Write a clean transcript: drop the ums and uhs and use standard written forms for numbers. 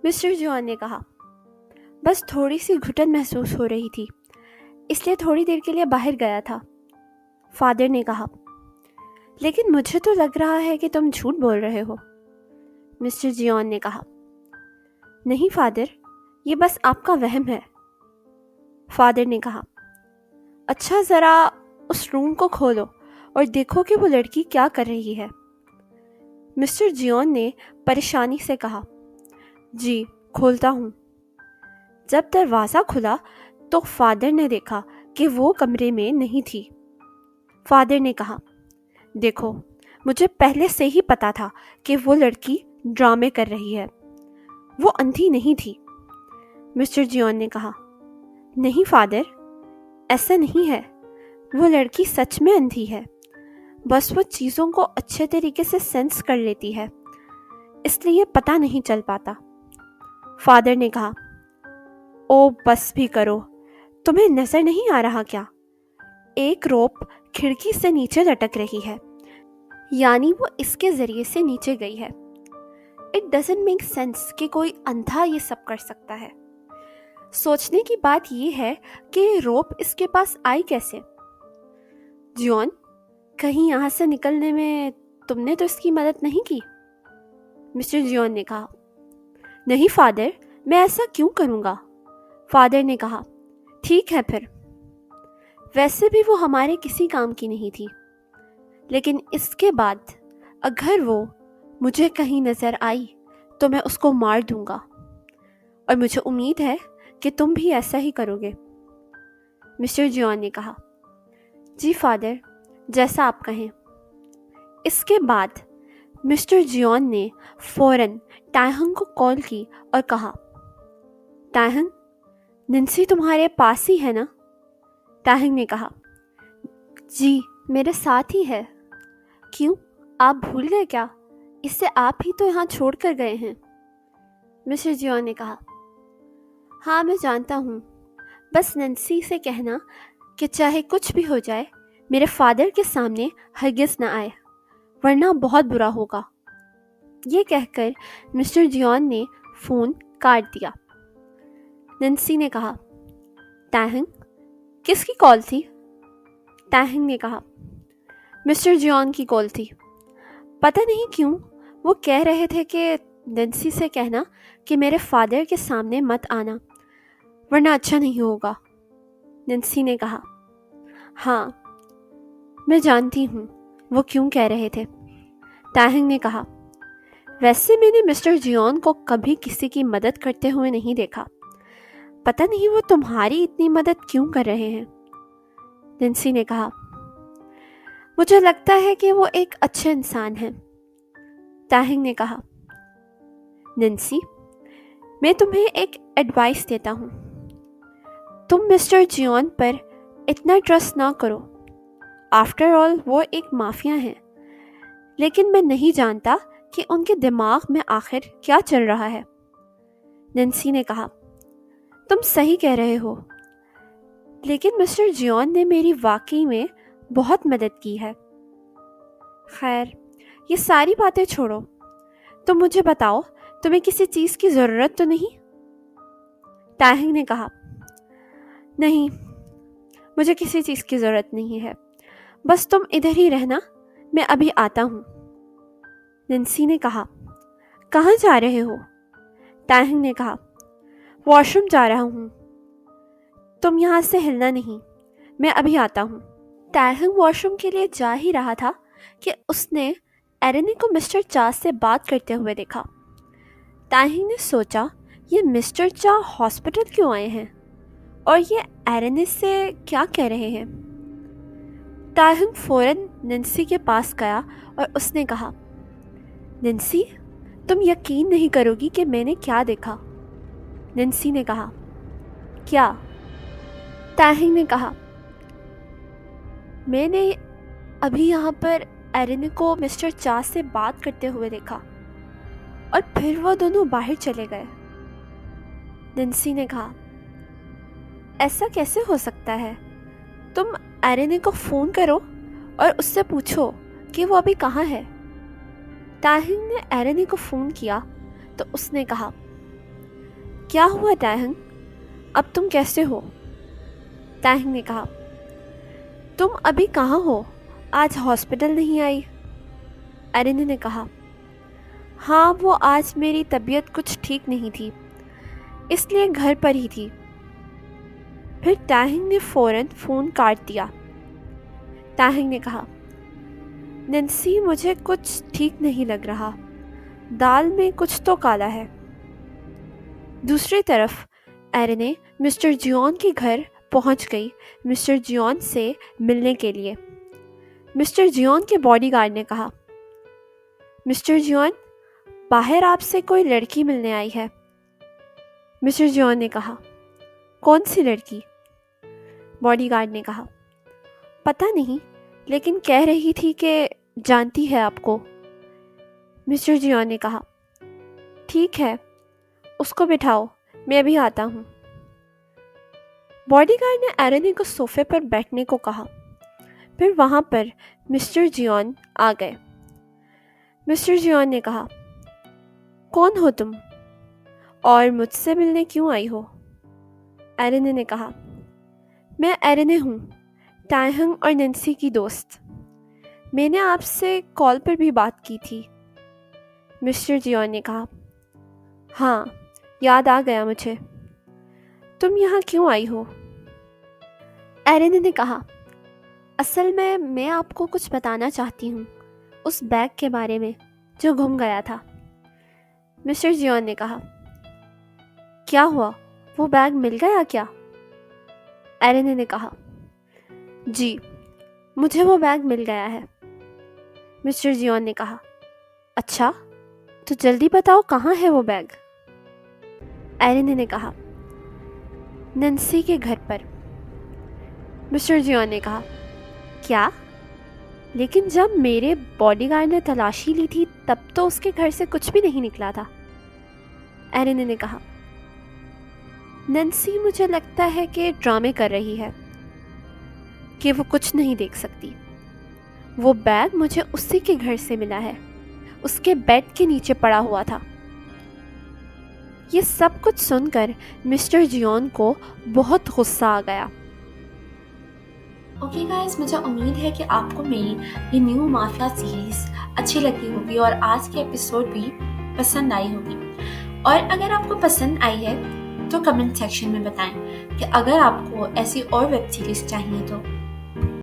Mister جوان نے کہا، بس تھوڑی سی گھٹن محسوس ہو رہی تھی، اس لیے تھوڑی دیر کے لیے باہر گیا تھا۔ فادر نے کہا، لیکن مجھے تو لگ رہا ہے کہ تم جھوٹ بول رہے ہو۔ مسٹر جیون نے کہا، نہیں فادر، یہ بس آپ کا وہم ہے۔ فادر نے کہا، اچھا ذرا اس روم کو کھولو اور دیکھو کہ وہ لڑکی کیا کر رہی ہے۔ مسٹر جیون نے پریشانی سے کہا، جی کھولتا ہوں۔ جب دروازہ کھلا تو فادر نے دیکھا کہ وہ کمرے میں نہیں تھی۔ فادر نے کہا، دیکھو مجھے پہلے سے ہی پتا تھا کہ وہ لڑکی ڈرامے کر رہی ہے، وہ اندھی نہیں تھی۔ مسٹر جیون نے کہا، نہیں فادر، ایسا نہیں ہے، وہ لڑکی سچ میں اندھی ہے، بس وہ چیزوں کو اچھے طریقے سے سینس کر لیتی ہے، اس لیے پتہ نہیں چل پاتا۔ فادر نے کہا، او بس بھی کرو، تمہیں نظر نہیں آ رہا کیا؟ ایک روپ کھڑکی سے نیچے لٹک رہی ہے، یعنی وہ اس کے ذریعے سے نیچے گئی ہے۔ اٹ ڈزنٹ میک سینس کہ کوئی اندھا یہ سب کر سکتا ہے۔ سوچنے کی بات یہ ہے کہ روپ اس کے پاس آئی کیسے؟ جون، کہیں یہاں سے نکلنے میں تم نے تو اس کی مدد نہیں کی؟ مسٹر جیون نے کہا، نہیں فادر، میں ایسا کیوں کروں گا؟ فادر نے کہا، ٹھیک ہے پھر، ویسے بھی وہ ہمارے کسی کام کی نہیں تھی، لیکن اس کے بعد اگر وہ مجھے کہیں نظر آئی تو میں اس کو مار دوں گا، اور مجھے امید ہے کہ تم بھی ایسا ہی کرو گے۔ مسٹر جیون نے کہا، جی فادر، جیسا آپ کہیں۔ اس کے بعد مسٹر جیون نے فوراً ٹائہنگ کو کال کی اور کہا، ٹائہنگ، ننسی تمہارے پاس ہی ہے نا؟ ٹائہنگ نے کہا، جی میرے ساتھ ہی ہے۔ کیوں، آپ بھول گئے کیا؟ اسے آپ ہی تو یہاں چھوڑ کر گئے ہیں۔ مسٹر جیون نے کہا، ہاں میں جانتا ہوں، بس ننسی سے کہنا کہ چاہے کچھ بھی ہو جائے میرے فادر کے سامنے ہرگز نہ آئے، ورنہ بہت برا ہوگا۔ یہ کہہ کر مسٹر جیون نے فون کاٹ دیا۔ ننسی نے کہا، ٹائہنگ، کس کی کال تھی؟ ٹائہنگ نے کہا، مسٹر جیون کی کال تھی۔ پتہ نہیں کیوں وہ کہہ رہے تھے کہ ننسی سے کہنا کہ میرے فادر کے سامنے مت آنا، ورنہ اچھا نہیں ہوگا۔ ننسی نے کہا، ہاں میں جانتی ہوں وہ کیوں کہہ رہے تھے۔ ٹائہنگ نے کہا، ویسے میں نے مسٹر جیون کو کبھی کسی کی مدد کرتے ہوئے نہیں دیکھا، پتہ نہیں وہ تمہاری اتنی مدد کیوں کر رہے ہیں۔ ننسی نے کہا، مجھے لگتا ہے کہ وہ ایک اچھے انسان ہیں۔ ٹائہنگ نے کہا، ننسی، میں تمہیں ایک ایڈوائس دیتا ہوں، تم مسٹر جیون پر اتنا ٹرسٹ نہ کرو، آفٹر آل وہ ایک مافیا ہیں، لیکن میں نہیں جانتا کہ ان کے دماغ میں آخر کیا چل رہا ہے۔ ننسی نے کہا، تم صحیح کہہ رہے ہو، لیکن مسٹر جیون نے میری واقعی میں بہت مدد کی ہے۔ خیر، یہ ساری باتیں چھوڑو، تم مجھے بتاؤ تمہیں کسی چیز کی ضرورت تو نہیں؟ ٹائہنگ نے کہا، نہیں، مجھے کسی چیز کی ضرورت نہیں ہے، بس تم ادھر ہی رہنا، میں ابھی آتا ہوں۔ ننسی نے کہا، کہاں جا رہے ہو؟ ٹائہنگ نے کہا، واش روم جا رہا ہوں، تم یہاں سے ہلنا نہیں، میں ابھی آتا ہوں۔ ٹائہنگ واش روم کے لیے جا ہی رہا تھا کہ اس نے ایرنی کو مسٹر چا سے بات کرتے ہوئے دیکھا۔ ٹائہنگ نے سوچا، یہ مسٹر چا ہاسپٹل کیوں آئے ہیں اور یہ ایرنی سے کیا کہہ رہے ہیں؟ ٹائہنگ فوراً ننسی کے پاس گیا اور اس نے کہا، ننسی، تم یقین نہیں کرو گی کہ میں نے کیا دیکھا۔ ننسی نے کہا، کیا؟ ٹائہنگ نے کہا، میں نے ابھی یہاں پر ایرن کو مسٹر چا سے بات کرتے ہوئے دیکھا اور پھر وہ دونوں باہر چلے گئے۔ ننسی نے کہا، ایسا کیسے ہو سکتا ہے؟ تم ایرن کو فون کرو اور اس سے پوچھو کہ وہ ابھی کہاں ہے۔ ٹائہنگ نے ایرن کو فون کیا تو اس نے کہا، کیا ہوا تاہنگ؟ اب تم کیسے ہو؟ تاہنگ نے کہا، تم ابھی کہاں ہو؟ آج ہاسپٹل نہیں آئی؟ ایرین نے کہا، ہاں وہ آج میری طبیعت کچھ ٹھیک نہیں تھی، اس لیے گھر پر ہی تھی۔ پھر تاہنگ نے فوراً فون کاٹ دیا۔ تاہنگ نے کہا، نینسی مجھے کچھ ٹھیک نہیں لگ رہا، دال میں کچھ تو کالا ہے۔ دوسری طرف ایرین مسٹر جیون کے گھر پہنچ گئی مسٹر جیون سے ملنے کے لیے۔ مسٹر جیون کے باڈی گارڈ نے کہا، مسٹر جیون، باہر آپ سے کوئی لڑکی ملنے آئی ہے۔ مسٹر جیون نے کہا، کون سی لڑکی؟ باڈی گارڈ نے کہا، پتہ نہیں، لیکن کہہ رہی تھی کہ جانتی ہے آپ کو۔ مسٹر جیون نے کہا، ٹھیک ہے، اس کو بٹھاؤ، میں ابھی آتا ہوں۔ باڈی گارڈ نے ایرین کو صوفے پر بیٹھنے کو کہا۔ پھر وہاں پر مسٹر جیون آ گئے۔ مسٹر جیون نے کہا، کون ہو تم اور مجھ سے ملنے کیوں آئی ہو؟ ایرین نے کہا، میں ایرین ہوں، تاہنگ اور نینسی کی دوست۔ میں نے آپ سے کال پر بھی بات کی تھی۔ مسٹر جیون نے کہا، ہاں یاد آ گیا مجھے۔ تم یہاں کیوں آئی ہو؟ ایرین نے کہا، اصل میں آپ کو کچھ بتانا چاہتی ہوں، اس بیگ کے بارے میں جو گم گیا تھا۔ مسٹر جیون نے کہا، کیا ہوا؟ وہ بیگ مل گیا کیا؟ ایرین نے کہا، جی مجھے وہ بیگ مل گیا ہے۔ مسٹر جیون نے کہا، اچھا تو جلدی بتاؤ کہاں ہے وہ بیگ؟ ایرین نے کہا، نینسی کے گھر پر۔ مسٹر جیون نے کہا، کیا؟ لیکن جب میرے باڈی گارڈ نے تلاشی لی تھی تب تو اس کے گھر سے کچھ بھی نہیں نکلا تھا۔ ایرین نے کہا، نینسی مجھے لگتا ہے کہ ڈرامے کر رہی ہے کہ وہ کچھ نہیں دیکھ سکتی۔ وہ بیگ مجھے اسی کے گھر سے ملا ہے، اس کے بیڈ کے نیچے پڑا ہوا تھا۔ یہ سب کچھ سن کر مسٹر جیون کو بہت غصہ آ گیا۔ اوکے گائز، مجھے امید ہے کہ آپ کو میری یہ نیو مافیا سیریز اچھی لگی ہوگی اور آج کے ایپیسوڈ بھی پسند آئی ہوگی۔ اور اگر آپ کو پسند آئی ہے تو کمنٹ سیکشن میں بتائیں کہ اگر آپ کو ایسی اور ویب سیریز چاہیے تو